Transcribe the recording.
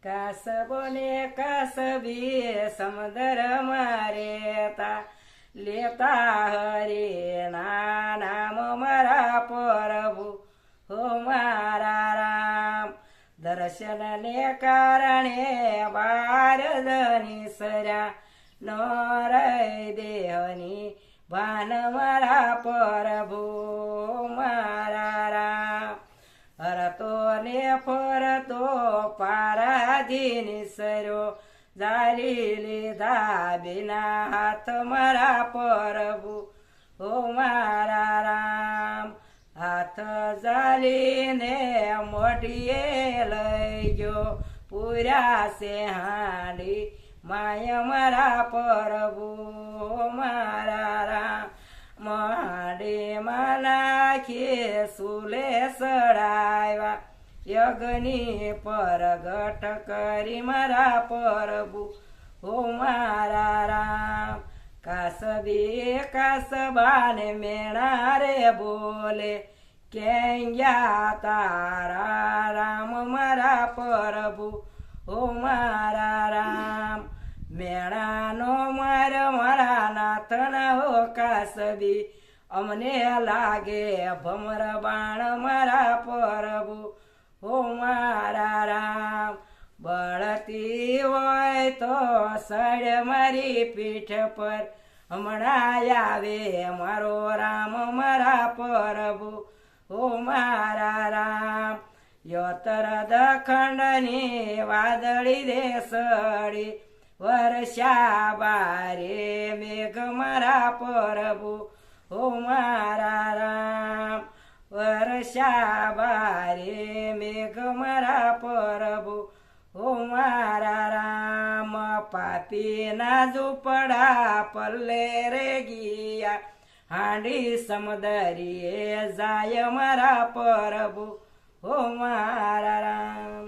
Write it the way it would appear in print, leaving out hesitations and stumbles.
કાસબો ને કાસબી સમદર મારેતા લેતા હરે નામ મારા પ્રભુ હો મારા રામ દર્શન ને કારણે બારદની સર્યા નો રહી દેહની ભાન મારા પ્રભુ મારા રામ હરતો ને ફરતો પારાધીની સર્યો જાલી લીધા બિના હાથ મારા પ્રભુ હો મારા રામ હાથ જાલીને મોઢીએ લઈ ગયો પૂર્યા છે હાંડી માય મારા પ્રભુ મારા રામ હાંડીમાં નાખી સુલે સડાવ્યા યજ્ઞની પરગટ કરી મારા પ્રભુ હો મારા રામ કાસબી કાસબાને મેણા રે બોલે ક્યાં તારા રામ મારા પ્રભુ હો મારા રામ મેણાનો મારા નાથના હો કાસબી અમને લાગે ભમર બાણ મારા પ્રભુ હો મારા રામ બળતી હોય તો સડ મારી પીઠ પર હમણાં આવે મારો રામ મારા પ્રભુ હો મારા રામ યોતર દખંડની વાદળી દેસડી વર્ષા બારે મેઘ મારા પ્રભુ હો મારા રામ વર્ષા બારે મેઘ મારા પ્રભુ હો મારા રામ પાપી ના ઝૂંપડા પલ્લે રે ગયા હાંડી સમદરીએ જાય મારા પ્રભુ હો મારા રામ।